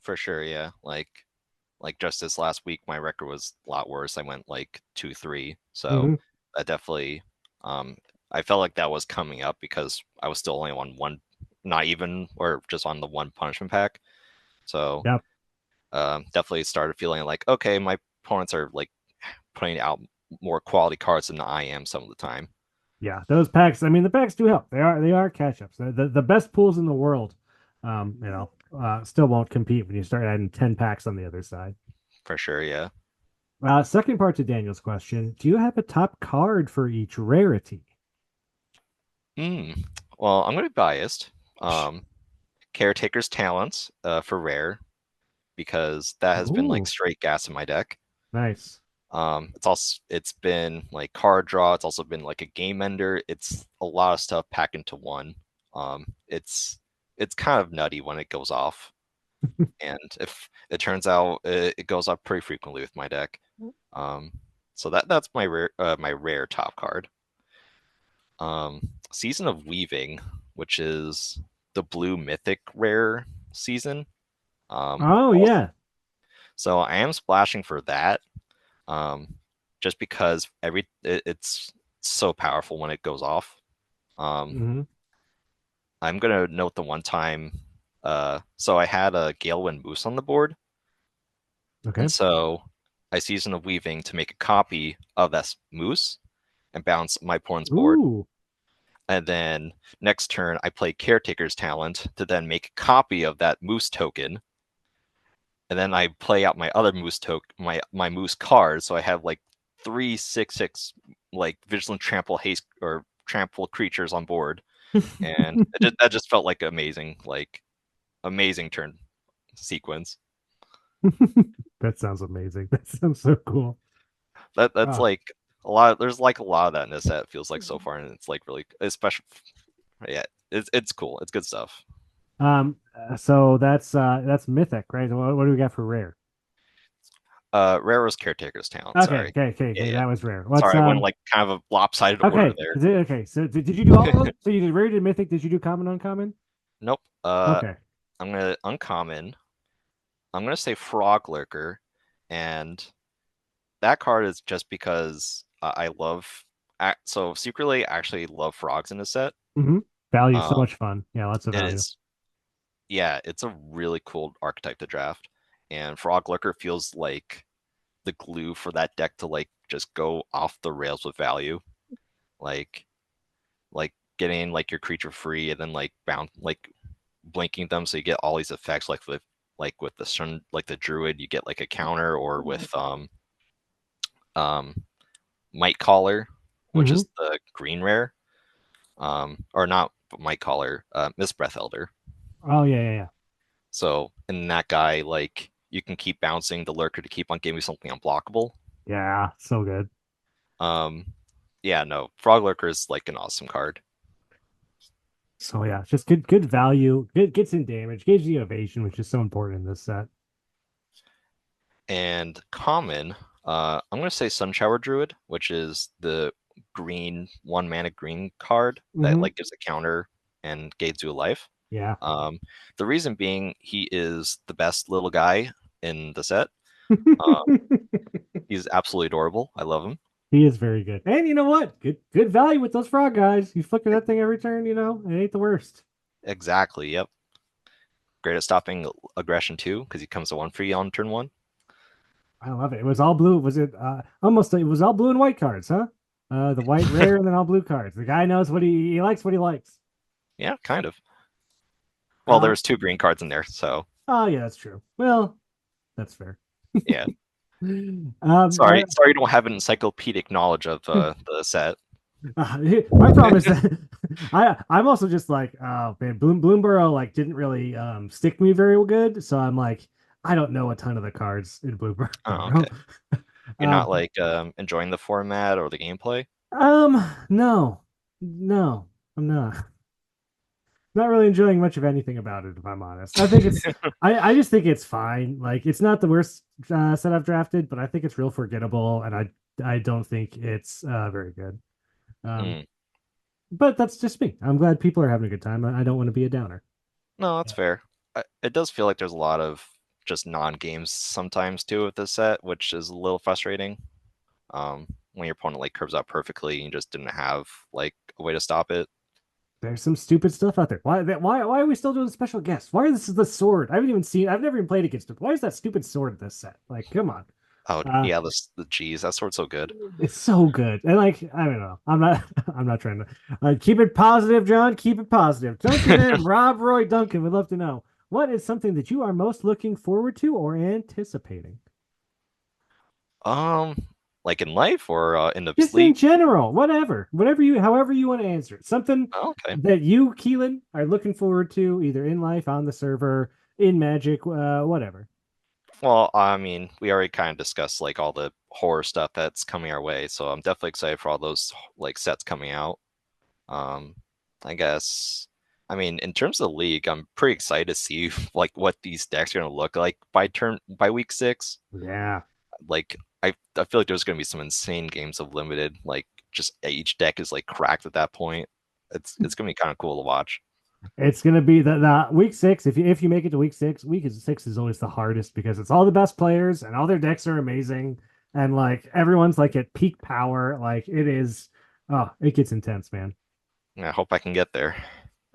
for sure. Yeah, like just this last week, my record was a lot worse. I went like 2-3, so Hmm. that definitely, I felt like that was coming up because I was still only on one, not even, or just on the one punishment pack. So Yep. definitely started feeling like, okay, my opponents are like putting out more quality cards than I am some of the time. Yeah, those packs. I mean, the packs do help. They are catch ups. The best pools in the world, still won't compete when you start adding 10 packs on the other side. For sure, yeah. Second part to Daniel's question: do you have a top card for each rarity? Mm. Well, I'm going to be biased. Caretaker's Talents for rare because that has been like Ooh, straight gas in my deck. nice. It's been like card draw. It's also been like a game ender. It's a lot of stuff packed into one. It's kind of nutty when it goes off, and if it turns out it goes off pretty frequently with my deck. Um, so that's my rare top card. Season of Weaving, which is the blue mythic rare season. Oh Also, yeah. so I am splashing for that. Just because it's so powerful when it goes off. Um, Hmm. I'm gonna note the one time. So I had a Galewind Moose on the board, Okay. and so I Season of Weaving to make a copy of that moose and bounce my opponent's board. Ooh. And then next turn, I play Caretaker's Talent to then make a copy of that moose token. And then I play out my other moose token, my moose card. So I have like 3/6/6 like Vigilant Trample Haste or Trample creatures on board, and that just felt like amazing turn sequence. That sounds amazing. That sounds so cool. That's Ah. like a lot. There's like a lot of that in this set. It feels like so far, and it's like really especially. Yeah, it's cool. It's good stuff. So that's mythic, right? What do we got for rare? Rare was Caretaker's Talent. Okay, Sorry. okay, okay, Yeah, okay. yeah. That was rare. What's Sorry, I went like kind of a lopsided order Okay, there. okay. So did you do all of them? So you did rare, did mythic. Did you do common, uncommon? Nope. Okay. I'm gonna uncommon. I'm gonna say Frog Lurker, and that card is just because I love. So secretly, I actually love frogs in the set. Hmm. Value, so Um, much fun. Yeah, lots of it value. is, yeah, it's a really cool archetype to draft, and Frog Lurker feels like the glue for that deck to like just go off the rails with value, like like getting like your creature free and then like bound like blinking them so you get all these effects like with the sun like the druid you get like a counter or with um Might Caller, which Hmm. is the green rare, or not Might Caller, Miss Breath Elder. Oh yeah, yeah, yeah. So in that guy, like you can keep bouncing the lurker to keep on giving something unblockable. Yeah, so good. Um, yeah, no, Frog Lurker is like an awesome card. So yeah, it's just good value. Good gets in damage, gives you evasion, which is so important in this set. And common, I'm gonna say Sunshower Druid, which is the green 1 mana green card that Hmm. like gives a counter and gains you a life. Yeah. Um, the reason being he is the best little guy in the set. Uh, he's absolutely adorable. I love him. He is very good. And you know what? Good value with those frog guys. You flicker that thing every turn, it ain't the worst. Exactly. Yep. Great at stopping aggression too, because he comes to 1 for you on turn 1. I love it. It was all blue. Was it almost it was all blue and white cards, huh? The white rare and then all blue cards. The guy knows what he likes what he likes. Yeah, kind of. Well, there was 2 green cards in there, so Oh yeah, that's true. Well, that's fair. yeah. I, Sorry, you don't have an encyclopedic knowledge of the set. my problem is that I'm also just like, oh man, Bloomborough like didn't really stick me very good, so I'm like, I don't know a ton of the cards in Oh, okay. Bloomborough. You're not like enjoying the format or the gameplay? No, no, I'm not really enjoying much of anything about it, if I'm honest. I think it's I just think it's fine. Like it's not the worst set I've drafted, but I think it's real forgettable, and I don't think it's very good. Um, Mm. but that's just me. I'm glad people are having a good time. I don't want to be a downer. No, that's fair. It does feel like there's a lot of just non-games sometimes too with this set, which is a little frustrating. When your opponent like curves out perfectly and you just didn't have like a way to stop it. There's some stupid stuff out there. Why are we still doing special guests? Why is this the sword? I haven't even seen. I've never even played against it. Why is that stupid sword in this set? Like, come on. Oh Uh, yeah, the geez, that sword's so good. it's so good. And like, I don't know. I'm not. I'm not trying to keep it positive, John. Keep it positive. Duncan M. Rob Roy Duncan would love to know what is something that you are most looking forward to or anticipating. Um, like in life or in the Just in league? general, whatever you, however you want to answer it. Something Oh, okay. that you, Keelan, are looking forward to, either in life, on the server, in Magic, whatever. Well, I mean, we already kind of discussed like all the horror stuff that's coming our way, so I'm definitely excited for all those like sets coming out. Um, I guess, I mean, in terms of the league, I'm pretty excited to see like what these decks are going to look like by week 6. Yeah, Like, I feel like there's going to be some insane games of limited. Like, just each deck is like cracked at that point. It's going to be kind of cool to watch. it's gonna be the week 6. If you make it to week 6, week 6 is always the hardest because it's all the best players and all their decks are amazing, and like everyone's like at peak power. Like it is, oh, it gets intense, man. I hope I can get there.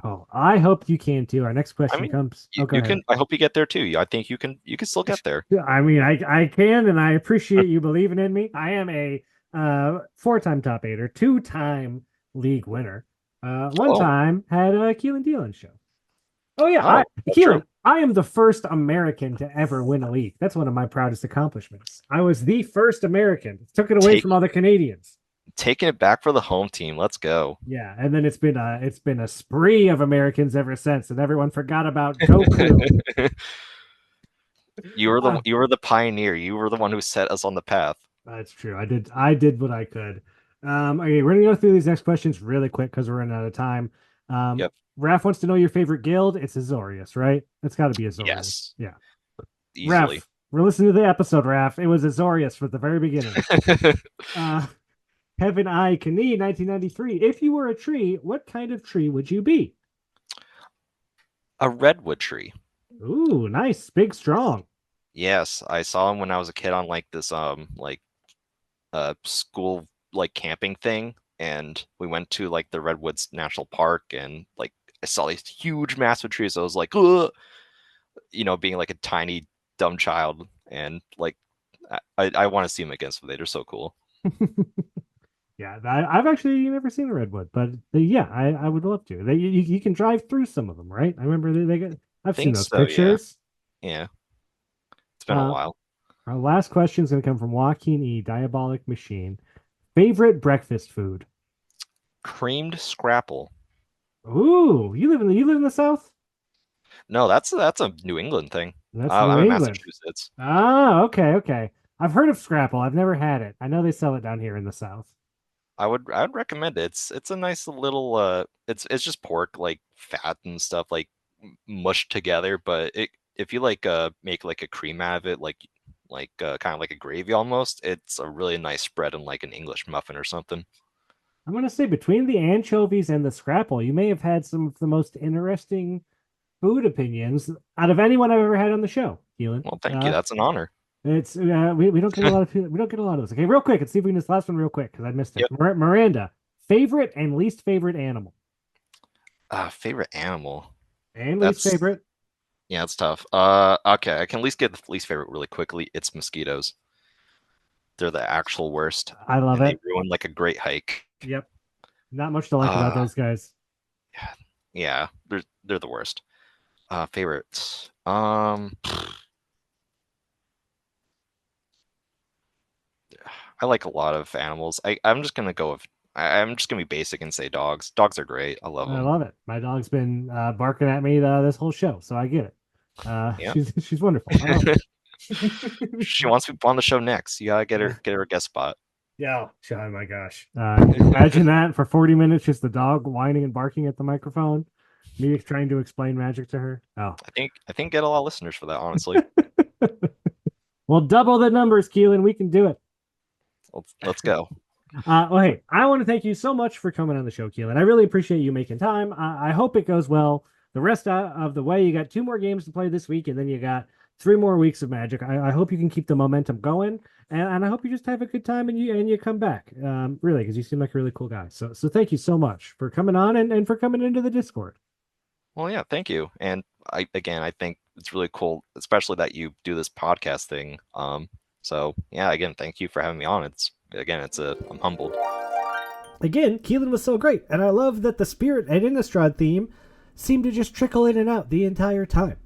Oh, I hope you can too. Our next I question mean, comes. Oh, go you ahead. can. I hope you get there too. I think you can still get there. I mean, I can, and I appreciate you believing in me. I am a 4-time top eighter, 2-time league winner. One Oh, time had a Keelan Dealan show. Oh yeah, that's true. Keelan, I am the first American to ever win a league. That's one of my proudest accomplishments. I was the first American. Took it away Take from other Canadians. taking it back for the home team. Let's go. Yeah, and then it's been a spree of Americans ever since, and everyone forgot about Goku. You were the pioneer. You were the one who set us on the path. That's true. I did what I could. Okay, we're gonna go through these next questions really quick because we're running out of time. Yep. Raph wants to know your favorite guild. It's Azorius, right? It's got to be Azorius. Yes. Yeah. Easily. Raph, we're listening to the episode, Raph. It was Azorius from the very beginning. Kevin I. Knie, 1993. If you were a tree, what kind of tree would you be? A redwood tree. Ooh, nice, big, strong. Yes, I saw him when I was a kid on like this like school like camping thing, and we went to like the Redwoods National Park, and like I saw these huge massive trees. I was like, ugh! Being like a tiny dumb child, and like I want to see them again someday. They're so cool. Yeah, I've actually never seen a redwood, but yeah, I would love to. You can drive through some of them, right? I remember they got. I've seen Think those so, yeah. pictures. Yeah. It's been a Uh, while. our last question is going to come from Joaquin E. Diabolic Machine. Favorite breakfast food? Creamed scrapple. Ooh, you live in the South? No, that's a New England thing. That's New I'm in England. Massachusetts. Ah, okay. I've heard of Scrapple. I've never had it. I know they sell it down here in the South. I would recommend it. It's a nice little it's just pork like fat and stuff like mushed together, but if you like make like a cream out of it like kind of like a gravy almost, it's a really nice spread in like an English muffin or something. I'm going to say between the anchovies and the Scrapple, you may have had some of the most interesting food opinions out of anyone I've ever had on the show, Keelan. Well, thank you. That's an honor. It's we don't get a lot of we don't get a lot of those. Okay, real quick, let's see if we can do this last one real quick because I missed it. Yep. Miranda, favorite and least favorite animal, Favorite animal. and least That's favorite. Yeah, it's tough. Okay, I can at least get the least favorite really quickly. It's mosquitoes. They're the actual worst, I love and it. they ruin like a great hike. Yep, not much to like about Uh, those guys. yeah, they're the worst. Favorites. I like a lot of animals. I'm just gonna go with. I'm just gonna be basic and say dogs. Dogs are great. I love I them. love it. My dog's been barking at me this whole show, so I get it. Yeah. She's wonderful. I love She it. wants to be on the show next. You gotta get her a guest spot. Yeah. Oh my gosh. Imagine that for 40 minutes, just the dog whining and barking at the microphone. Me trying to explain magic to her. Oh. I think get a lot of listeners for that, honestly. Well, double the numbers, Keelan. We can do it. Let's go. Well, hey, I want to thank you so much for coming on the show, Keelan. I really appreciate you making time. I hope it goes well the rest of the way. You got 2 more games to play this week, and then you got 3 more weeks of Magic. I hope you can keep the momentum going, and I hope you just have a good time and you come back. Really, because you seem like a really cool guy. So thank you so much for coming on and for coming into the Discord. Well, yeah, thank you. And I think it's really cool, especially that you do this podcast thing. So yeah, again, thank you for having me on. I'm humbled. Again, Keelan was so great, and I love that the Spirit and Innistrad theme seemed to just trickle in and out the entire time.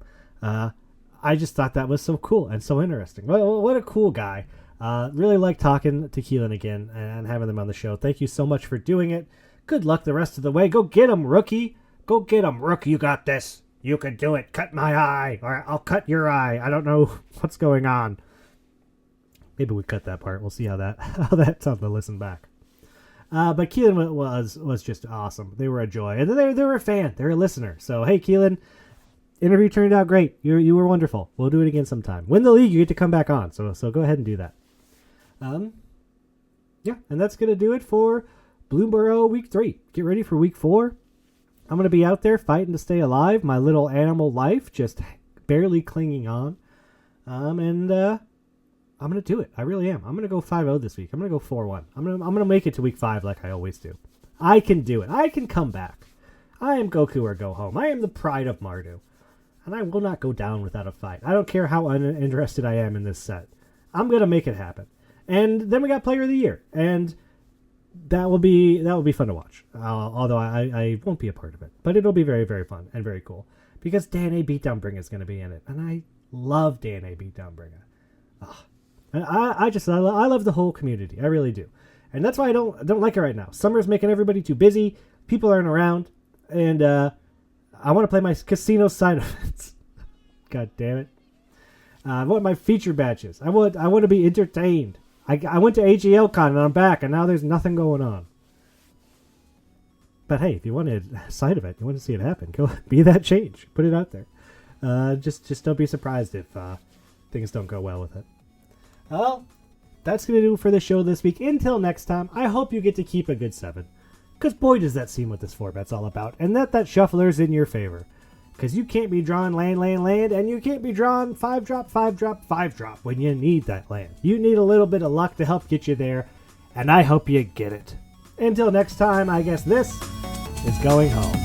I just thought that was so cool and so interesting. Well, what a cool guy. Really like talking to Keelan again and having them on the show. Thank you so much for doing it. Good luck the rest of the way. Go get him, rookie. Go get him, rookie. You got this. You can do it. Cut my eye, or I'll cut your eye. I don't know what's going on. Maybe we cut that part. We'll see how that sounds to listen back. But Keelan was just awesome. They were a joy, and they were a fan. They're a listener. So hey, Keelan, interview turned out great. You were wonderful. We'll do it again sometime. Win the league, you get to come back on. So go ahead and do that. Yeah, and that's gonna do it for Bloomburrow Week 3. Get ready for Week 4. I'm gonna be out there fighting to stay alive. My little animal life just barely clinging on. I'm going to do it. I really am. I'm going to go 5-0 this week. I'm going to go 4-1. I'm going to make it to week 5 like I always do. I can do it. I can come back. I am Goku or go home. I am the pride of Mardu. And I will not go down without a fight. I don't care how uninterested I am in this set. I'm going to make it happen. And then we got Player of the Year. And that will be fun to watch. Although I won't be a part of it. But it'll be very, very fun and very cool. Because Dan A. Beatdownbringer is going to be in it. And I love Dan A. Beatdownbringer. Oh. I love the whole community. I really do. And that's why I don't like it right now. Summer's making everybody too busy. People aren't around. And I want to play my casino side events. God damn it. I want my feature badges. I want to be entertained. I went to AGLCon and I'm back, and now there's nothing going on. But hey, if you want a side event, you want to see it happen, go be that change. Put it out there. Just don't be surprised if things don't go well with it. Well, that's going to do it for the show this week. Until next time, I hope you get to keep a good 7. Because boy, does that seem what this 4-bet's all about. And that shuffler's in your favor. Because you can't be drawing land, and you can't be drawing 5-drop, 5-drop, 5-drop when you need that land. You need a little bit of luck to help get you there, and I hope you get it. Until next time, I guess this is going home.